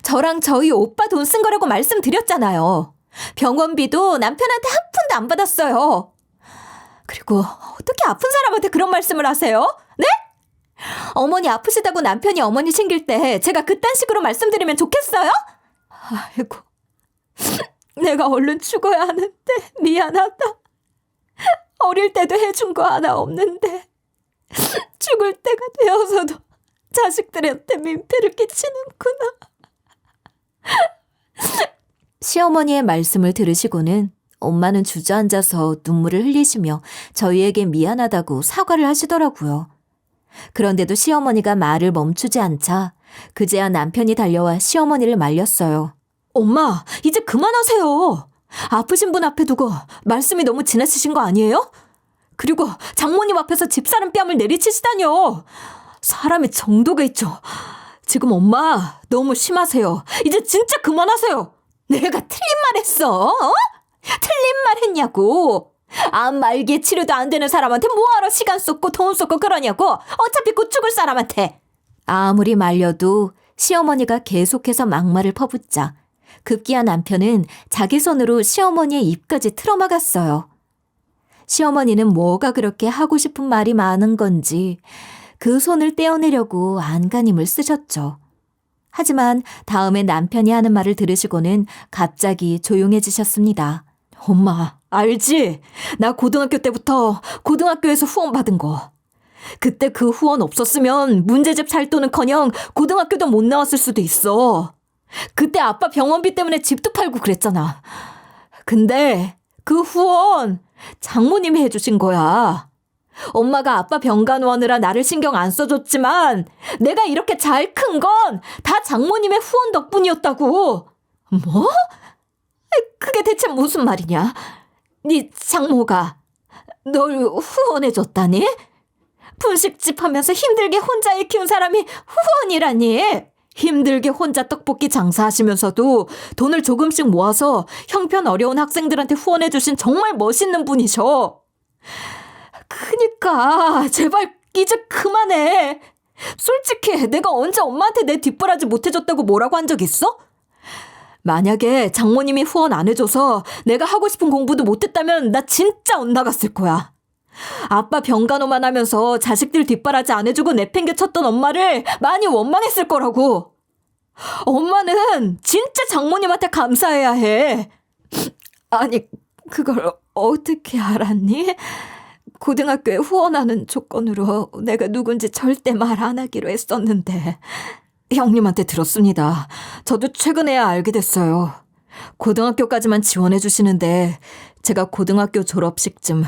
저랑 저희 오빠 돈 쓴 거라고 말씀드렸잖아요. 병원비도 남편한테 한 푼도 안 받았어요. 그리고 어떻게 아픈 사람한테 그런 말씀을 하세요? 네? 어머니 아프시다고 남편이 어머니 챙길 때 제가 그딴 식으로 말씀드리면 좋겠어요? 아이고, 내가 얼른 죽어야 하는데 미안하다. 어릴 때도 해준 거 하나 없는데 죽을 때가 되어서도 자식들한테 민폐를 끼치는구나. 시어머니의 말씀을 들으시고는 엄마는 주저앉아서 눈물을 흘리시며 저희에게 미안하다고 사과를 하시더라고요. 그런데도 시어머니가 말을 멈추지 않자 그제야 남편이 달려와 시어머니를 말렸어요. 엄마, 이제 그만하세요. 아프신 분 앞에 두고 말씀이 너무 지나치신 거 아니에요? 그리고 장모님 앞에서 집사람 뺨을 내리치시다뇨. 사람이 정도가 있죠. 지금 엄마 너무 심하세요. 이제 진짜 그만하세요. 내가 틀린 말 했어? 어? 틀린 말 했냐고. 암 말기에 치료도 안 되는 사람한테 뭐하러 시간 쏟고 돈 쏟고 그러냐고. 어차피 곧 죽을 사람한테. 아무리 말려도 시어머니가 계속해서 막말을 퍼붓자 급기야 남편은 자기 손으로 시어머니의 입까지 틀어막았어요. 시어머니는 뭐가 그렇게 하고 싶은 말이 많은 건지 그 손을 떼어내려고 안간힘을 쓰셨죠. 하지만 다음에 남편이 하는 말을 들으시고는 갑자기 조용해지셨습니다. 엄마, 알지? 나 고등학교 때부터 고등학교에서 후원 받은 거. 그때 그 후원 없었으면 문제집 살 돈은커녕 고등학교도 못 나왔을 수도 있어. 그때 아빠 병원비 때문에 집도 팔고 그랬잖아. 근데 그 후원 장모님이 해주신 거야. 엄마가 아빠 병간 오느라 나를 신경 안 써줬지만 내가 이렇게 잘 큰 건 다 장모님의 후원 덕분이었다고. 뭐? 그게 대체 무슨 말이냐? 네 장모가 널 후원해줬다니? 분식집 하면서 힘들게 혼자 애 키운 사람이 후원이라니? 힘들게 혼자 떡볶이 장사하시면서도 돈을 조금씩 모아서 형편 어려운 학생들한테 후원해주신 정말 멋있는 분이셔. 그니까 제발 이제 그만해. 솔직히 내가 언제 엄마한테 내 뒷바라지 못해줬다고 뭐라고 한 적 있어? 만약에 장모님이 후원 안 해줘서 내가 하고 싶은 공부도 못했다면 나 진짜 엇나갔을 거야. 아빠 병간호만 하면서 자식들 뒷바라지 안 해주고 내팽개쳤던 엄마를 많이 원망했을 거라고. 엄마는 진짜 장모님한테 감사해야 해. 아니, 그걸 어떻게 알았니? 고등학교에 후원하는 조건으로 내가 누군지 절대 말 안 하기로 했었는데. 형님한테 들었습니다. 저도 최근에야 알게 됐어요. 고등학교까지만 지원해 주시는데 제가 고등학교 졸업식쯤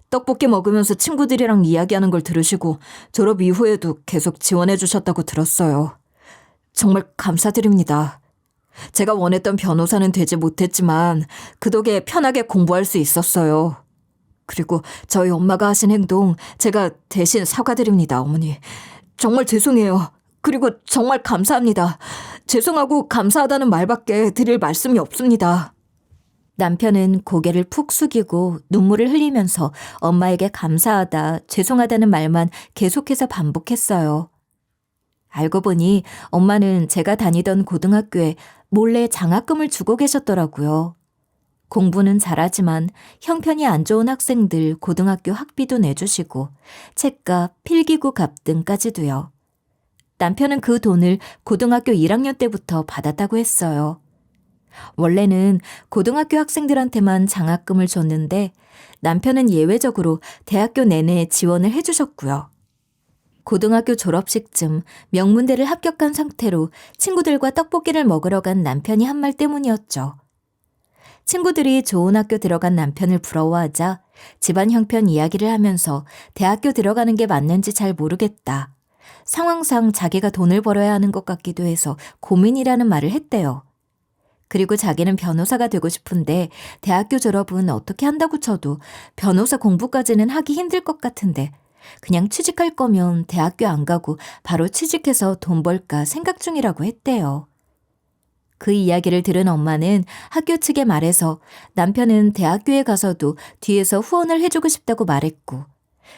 떡볶이 먹으면서 친구들이랑 이야기하는 걸 들으시고 졸업 이후에도 계속 지원해 주셨다고 들었어요. 정말 감사드립니다. 제가 원했던 변호사는 되지 못했지만 그 덕에 편하게 공부할 수 있었어요. 그리고 저희 엄마가 하신 행동 제가 대신 사과드립니다, 어머니. 정말 죄송해요. 그리고 정말 감사합니다. 죄송하고 감사하다는 말밖에 드릴 말씀이 없습니다. 남편은 고개를 푹 숙이고 눈물을 흘리면서 엄마에게 감사하다, 죄송하다는 말만 계속해서 반복했어요. 알고 보니 엄마는 제가 다니던 고등학교에 몰래 장학금을 주고 계셨더라고요. 공부는 잘하지만 형편이 안 좋은 학생들 고등학교 학비도 내주시고 책값, 필기구 값 등까지도요. 남편은 그 돈을 고등학교 1학년 때부터 받았다고 했어요. 원래는 고등학교 학생들한테만 장학금을 줬는데 남편은 예외적으로 대학교 내내 지원을 해주셨고요. 고등학교 졸업식쯤 명문대를 합격한 상태로 친구들과 떡볶이를 먹으러 간 남편이 한 말 때문이었죠. 친구들이 좋은 학교 들어간 남편을 부러워하자 집안 형편 이야기를 하면서 대학교 들어가는 게 맞는지 잘 모르겠다. 상황상 자기가 돈을 벌어야 하는 것 같기도 해서 고민이라는 말을 했대요. 그리고 자기는 변호사가 되고 싶은데 대학교 졸업은 어떻게 한다고 쳐도 변호사 공부까지는 하기 힘들 것 같은데 그냥 취직할 거면 대학교 안 가고 바로 취직해서 돈 벌까 생각 중이라고 했대요. 그 이야기를 들은 엄마는 학교 측에 말해서 남편은 대학교에 가서도 뒤에서 후원을 해주고 싶다고 말했고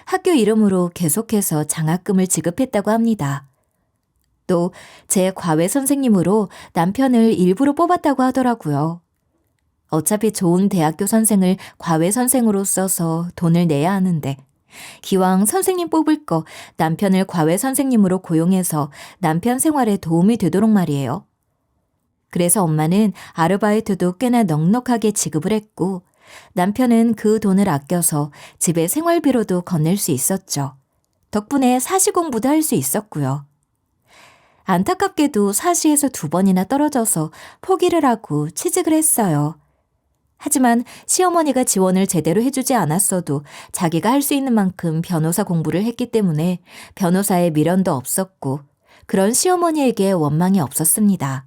학교 이름으로 계속해서 장학금을 지급했다고 합니다. 또 제 과외 선생님으로 남편을 일부러 뽑았다고 하더라고요. 어차피 좋은 대학교 선생을 과외 선생으로 써서 돈을 내야 하는데 기왕 선생님 뽑을 거 남편을 과외 선생님으로 고용해서 남편 생활에 도움이 되도록 말이에요. 그래서 엄마는 아르바이트도 꽤나 넉넉하게 지급을 했고 남편은 그 돈을 아껴서 집에 생활비로도 건넬 수 있었죠. 덕분에 사시 공부도 할 수 있었고요. 안타깝게도 사시에서 2번이나 떨어져서 포기를 하고 취직을 했어요. 하지만 시어머니가 지원을 제대로 해주지 않았어도 자기가 할 수 있는 만큼 변호사 공부를 했기 때문에 변호사의 미련도 없었고 그런 시어머니에게 원망이 없었습니다.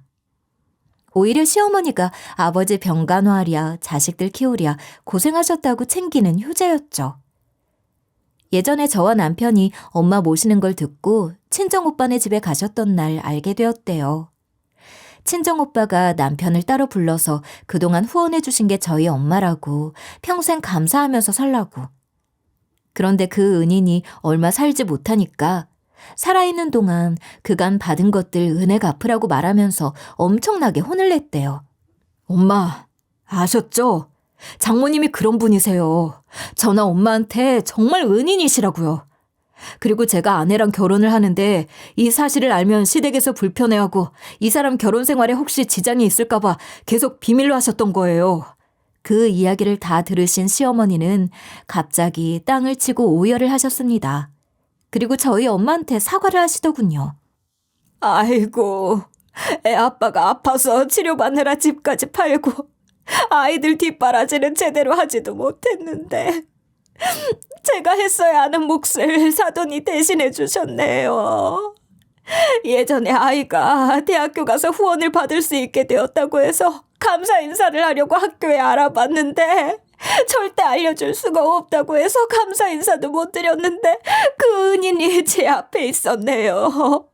오히려 시어머니가 아버지 병간호하랴 자식들 키우랴 고생하셨다고 챙기는 효자였죠. 예전에 저와 남편이 엄마 모시는 걸 듣고 친정오빠네 집에 가셨던 날 알게 되었대요. 친정오빠가 남편을 따로 불러서 그동안 후원해 주신 게 저희 엄마라고 평생 감사하면서 살라고. 그런데 그 은인이 얼마 살지 못하니까 살아있는 동안 그간 받은 것들 은혜 갚으라고 말하면서 엄청나게 혼을 냈대요. 엄마, 아셨죠? 장모님이 그런 분이세요. 저나 엄마한테 정말 은인이시라고요. 그리고 제가 아내랑 결혼을 하는데 이 사실을 알면 시댁에서 불편해하고 이 사람 결혼 생활에 혹시 지장이 있을까봐 계속 비밀로 하셨던 거예요. 그 이야기를 다 들으신 시어머니는 갑자기 땅을 치고 오열을 하셨습니다. 그리고 저희 엄마한테 사과를 하시더군요. 아이고, 애 아빠가 아파서 치료받느라 집까지 팔고 아이들 뒷바라지는 제대로 하지도 못했는데 제가 했어야 하는 몫을 사돈이 대신해 주셨네요. 예전에 아이가 대학교 가서 후원을 받을 수 있게 되었다고 해서 감사 인사를 하려고 학교에 알아봤는데 절대 알려줄 수가 없다고 해서 감사 인사도 못 드렸는데 그 은인이 제 앞에 있었네요.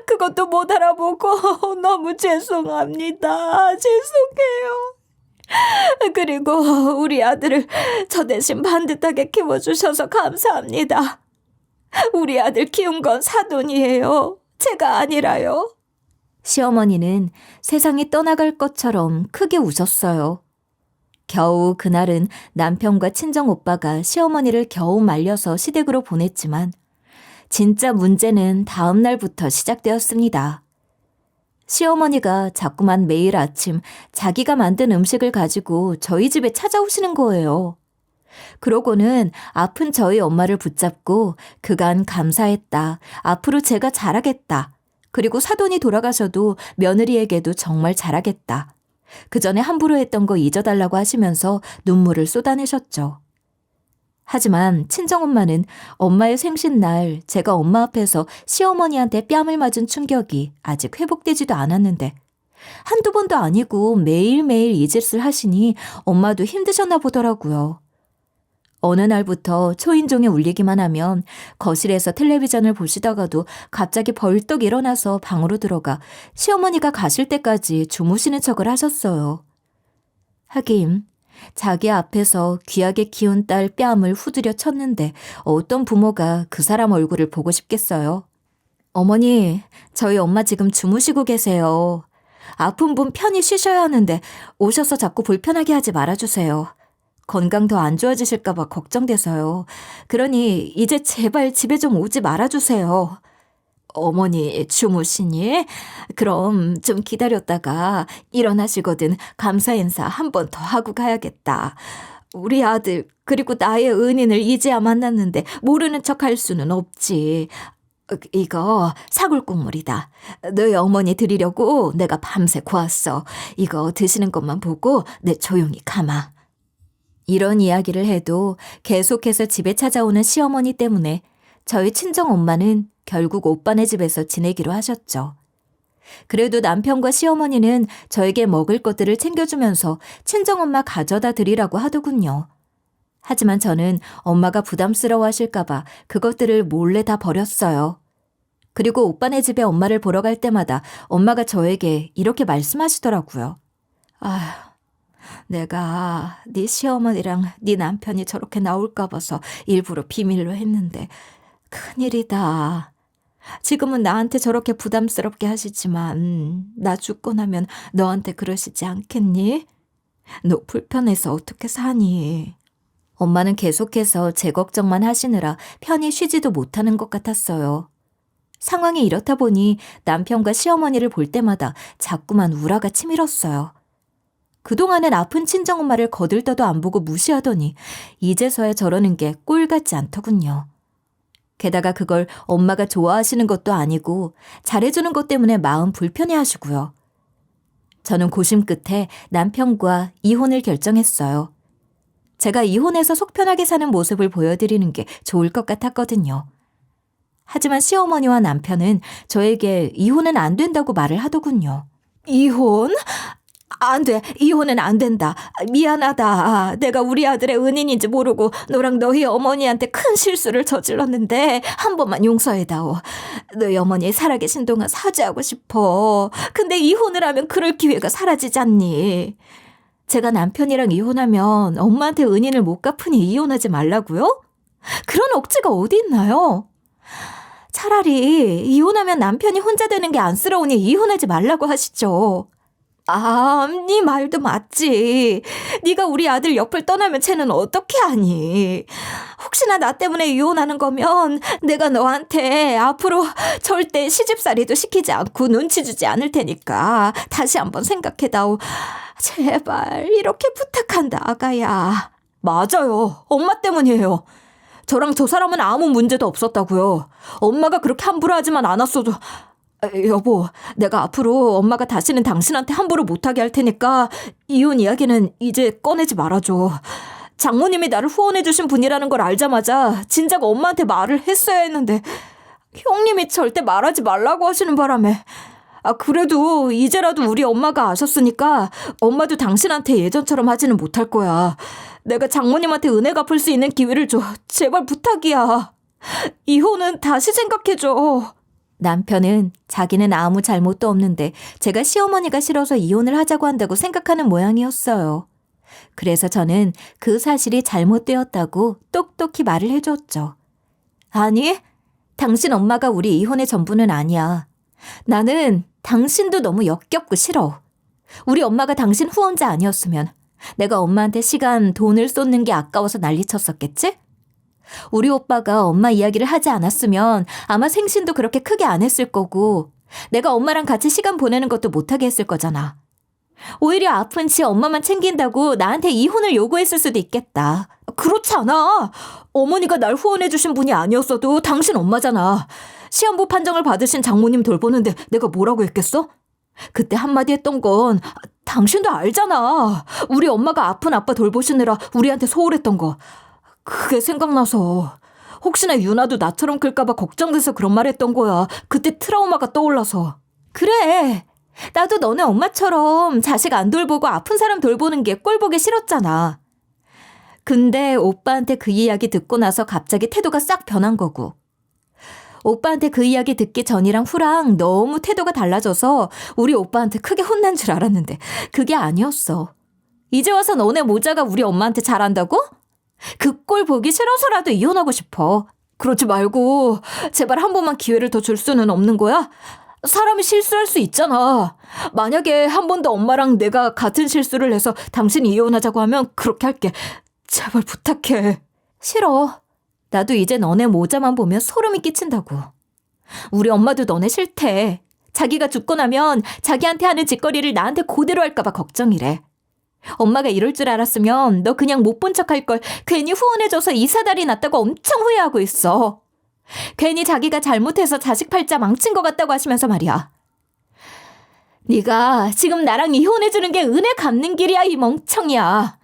그것도 못 알아보고 너무 죄송합니다. 죄송해요. 그리고 우리 아들을 저 대신 반듯하게 키워주셔서 감사합니다. 우리 아들 키운 건 사돈이에요. 제가 아니라요. 시어머니는 세상이 떠나갈 것처럼 크게 웃었어요. 겨우 그날은 남편과 친정오빠가 시어머니를 겨우 말려서 시댁으로 보냈지만 진짜 문제는 다음 날부터 시작되었습니다. 시어머니가 자꾸만 매일 아침 자기가 만든 음식을 가지고 저희 집에 찾아오시는 거예요. 그러고는 아픈 저희 엄마를 붙잡고 그간 감사했다. 앞으로 제가 잘하겠다. 그리고 사돈이 돌아가셔도 며느리에게도 정말 잘하겠다. 그 전에 함부로 했던 거 잊어달라고 하시면서 눈물을 쏟아내셨죠. 하지만 친정엄마는 엄마의 생신날 제가 엄마 앞에서 시어머니한테 뺨을 맞은 충격이 아직 회복되지도 않았는데 한두 번도 아니고 매일매일 이 짓을 하시니 엄마도 힘드셨나 보더라고요. 어느 날부터 초인종이 울리기만 하면 거실에서 텔레비전을 보시다가도 갑자기 벌떡 일어나서 방으로 들어가 시어머니가 가실 때까지 주무시는 척을 하셨어요. 하긴 자기 앞에서 귀하게 키운 딸 뺨을 후드려 쳤는데 어떤 부모가 그 사람 얼굴을 보고 싶겠어요. 어머니, 저희 엄마 지금 주무시고 계세요. 아픈 분 편히 쉬셔야 하는데 오셔서 자꾸 불편하게 하지 말아주세요. 건강 더 안 좋아지실까 봐 걱정돼서요. 그러니 이제 제발 집에 좀 오지 말아주세요. 어머니 주무시니? 그럼 좀 기다렸다가 일어나시거든 감사 인사 한 번 더 하고 가야겠다. 우리 아들 그리고 나의 은인을 이제야 만났는데 모르는 척 할 수는 없지. 이거 사골국물이다. 너희 어머니 드리려고 내가 밤새 구웠어. 이거 드시는 것만 보고 내 조용히 가마. 이런 이야기를 해도 계속해서 집에 찾아오는 시어머니 때문에 저희 친정엄마는 결국 오빠네 집에서 지내기로 하셨죠. 그래도 남편과 시어머니는 저에게 먹을 것들을 챙겨주면서 친정엄마 가져다 드리라고 하더군요. 하지만 저는 엄마가 부담스러워하실까봐 그것들을 몰래 다 버렸어요. 그리고 오빠네 집에 엄마를 보러 갈 때마다 엄마가 저에게 이렇게 말씀하시더라고요. 아휴, 내가 네 시어머니랑 네 남편이 저렇게 나올까 봐서 일부러 비밀로 했는데 큰일이다. 지금은 나한테 저렇게 부담스럽게 하시지만 나 죽고 나면 너한테 그러시지 않겠니? 너 불편해서 어떻게 사니? 엄마는 계속해서 제 걱정만 하시느라 편히 쉬지도 못하는 것 같았어요. 상황이 이렇다 보니 남편과 시어머니를 볼 때마다 자꾸만 우라가 치밀었어요. 그동안은 아픈 친정엄마를 거들떠도 안 보고 무시하더니 이제서야 저러는 게 꼴 같지 않더군요. 게다가 그걸 엄마가 좋아하시는 것도 아니고 잘해주는 것 때문에 마음 불편해하시고요. 저는 고심 끝에 남편과 이혼을 결정했어요. 제가 이혼해서 속 편하게 사는 모습을 보여드리는 게 좋을 것 같았거든요. 하지만 시어머니와 남편은 저에게 이혼은 안 된다고 말을 하더군요. 이혼? 안 돼. 이혼은 안 된다. 미안하다. 내가 우리 아들의 은인인지 모르고 너랑 너희 어머니한테 큰 실수를 저질렀는데 한 번만 용서해다오. 너희 어머니 살아계신 동안 사죄하고 싶어. 근데 이혼을 하면 그럴 기회가 사라지지 않니? 제가 남편이랑 이혼하면 엄마한테 은인을 못 갚으니 이혼하지 말라고요? 그런 억지가 어디 있나요? 차라리 이혼하면 남편이 혼자 되는 게 안쓰러우니 이혼하지 말라고 하시죠. 네 말도 맞지. 네가 우리 아들 옆을 떠나면 쟤는 어떻게 하니? 혹시나 나 때문에 이혼하는 거면 내가 너한테 앞으로 절대 시집살이도 시키지 않고 눈치 주지 않을 테니까 다시 한번 생각해다오. 제발 이렇게 부탁한다, 아가야. 맞아요. 엄마 때문이에요. 저랑 저 사람은 아무 문제도 없었다고요. 엄마가 그렇게 함부로 하지만 않았어도. 여보, 내가 앞으로 엄마가 다시는 당신한테 함부로 못하게 할 테니까 이혼 이야기는 이제 꺼내지 말아줘. 장모님이 나를 후원해 주신 분이라는 걸 알자마자 진작 엄마한테 말을 했어야 했는데 형님이 절대 말하지 말라고 하시는 바람에. 그래도 이제라도 우리 엄마가 아셨으니까 엄마도 당신한테 예전처럼 하지는 못할 거야. 내가 장모님한테 은혜 갚을 수 있는 기회를 줘. 제발 부탁이야. 이혼은 다시 생각해줘. 남편은 자기는 아무 잘못도 없는데 제가 시어머니가 싫어서 이혼을 하자고 한다고 생각하는 모양이었어요. 그래서 저는 그 사실이 잘못되었다고 똑똑히 말을 해줬죠. 아니, 당신 엄마가 우리 이혼의 전부는 아니야. 나는 당신도 너무 역겹고 싫어. 우리 엄마가 당신 후원자 아니었으면 내가 엄마한테 시간, 돈을 쏟는 게 아까워서 난리쳤었겠지? 우리 오빠가 엄마 이야기를 하지 않았으면 아마 생신도 그렇게 크게 안 했을 거고 내가 엄마랑 같이 시간 보내는 것도 못하게 했을 거잖아. 오히려 아픈 지 엄마만 챙긴다고 나한테 이혼을 요구했을 수도 있겠다. 그렇지 않아. 어머니가 날 후원해 주신 분이 아니었어도 당신 엄마잖아. 시한부 판정을 받으신 장모님 돌보는데 내가 뭐라고 했겠어? 그때 한마디 했던 건 당신도 알잖아. 우리 엄마가 아픈 아빠 돌보시느라 우리한테 소홀했던 거. 그게 생각나서 혹시나 유나도 나처럼 클까봐 걱정돼서 그런 말 했던 거야. 그때 트라우마가 떠올라서. 그래. 나도 너네 엄마처럼 자식 안 돌보고 아픈 사람 돌보는 게 꼴보기 싫었잖아. 근데 오빠한테 그 이야기 듣고 나서 갑자기 태도가 싹 변한 거고. 오빠한테 그 이야기 듣기 전이랑 후랑 너무 태도가 달라져서 우리 오빠한테 크게 혼난 줄 알았는데 그게 아니었어. 이제 와서 너네 모자가 우리 엄마한테 잘한다고? 그 꼴 보기 싫어서라도 이혼하고 싶어. 그러지 말고 제발 한 번만 기회를 더 줄 수는 없는 거야? 사람이 실수할 수 있잖아. 만약에 한 번 더 엄마랑 내가 같은 실수를 해서 당신이 이혼하자고 하면 그렇게 할게. 제발 부탁해. 싫어. 나도 이제 너네 모자만 보면 소름이 끼친다고. 우리 엄마도 너네 싫대. 자기가 죽고 나면 자기한테 하는 짓거리를 나한테 그대로 할까봐 걱정이래. 엄마가 이럴 줄 알았으면 너 그냥 못 본 척 할 걸 괜히 후원해줘서 이사달이 났다고 엄청 후회하고 있어. 괜히 자기가 잘못해서 자식 팔자 망친 것 같다고 하시면서 말이야. 네가 지금 나랑 이혼해주는 게 은혜 갚는 길이야, 이 멍청이야.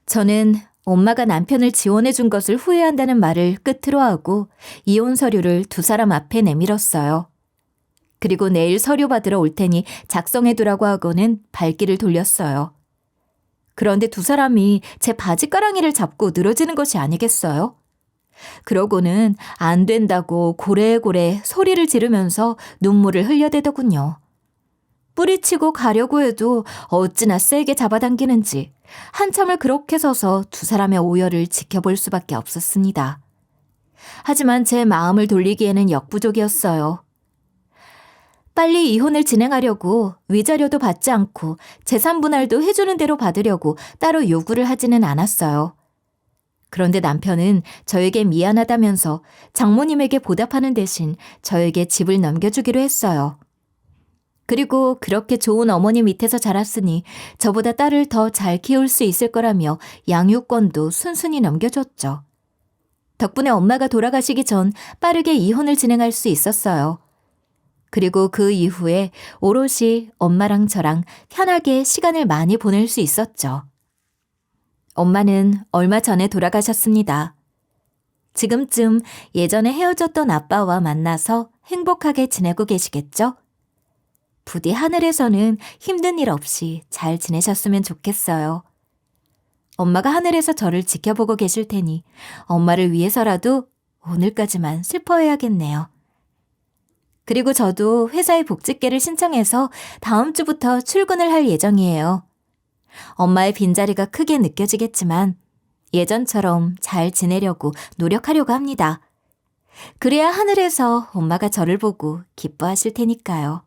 저는 엄마가 남편을 지원해준 것을 후회한다는 말을 끝으로 하고 이혼 서류를 두 사람 앞에 내밀었어요. 그리고 내일 서류 받으러 올 테니 작성해두라고 하고는 발길을 돌렸어요. 그런데 두 사람이 제 바지가랑이를 잡고 늘어지는 것이 아니겠어요? 그러고는 안 된다고 고래고래 소리를 지르면서 눈물을 흘려대더군요. 뿌리치고 가려고 해도 어찌나 세게 잡아당기는지 한참을 그렇게 서서 두 사람의 오열을 지켜볼 수밖에 없었습니다. 하지만 제 마음을 돌리기에는 역부족이었어요. 빨리 이혼을 진행하려고 위자료도 받지 않고 재산 분할도 해주는 대로 받으려고 따로 요구를 하지는 않았어요. 그런데 남편은 저에게 미안하다면서 장모님에게 보답하는 대신 저에게 집을 넘겨주기로 했어요. 그리고 그렇게 좋은 어머니 밑에서 자랐으니 저보다 딸을 더 잘 키울 수 있을 거라며 양육권도 순순히 넘겨줬죠. 덕분에 엄마가 돌아가시기 전 빠르게 이혼을 진행할 수 있었어요. 그리고 그 이후에 오롯이 엄마랑 저랑 편하게 시간을 많이 보낼 수 있었죠. 엄마는 얼마 전에 돌아가셨습니다. 지금쯤 예전에 헤어졌던 아빠와 만나서 행복하게 지내고 계시겠죠? 부디 하늘에서는 힘든 일 없이 잘 지내셨으면 좋겠어요. 엄마가 하늘에서 저를 지켜보고 계실 테니 엄마를 위해서라도 오늘까지만 슬퍼해야겠네요. 그리고 저도 회사에 복직계를 신청해서 다음 주부터 출근을 할 예정이에요. 엄마의 빈자리가 크게 느껴지겠지만 예전처럼 잘 지내려고 노력하려고 합니다. 그래야 하늘에서 엄마가 저를 보고 기뻐하실 테니까요.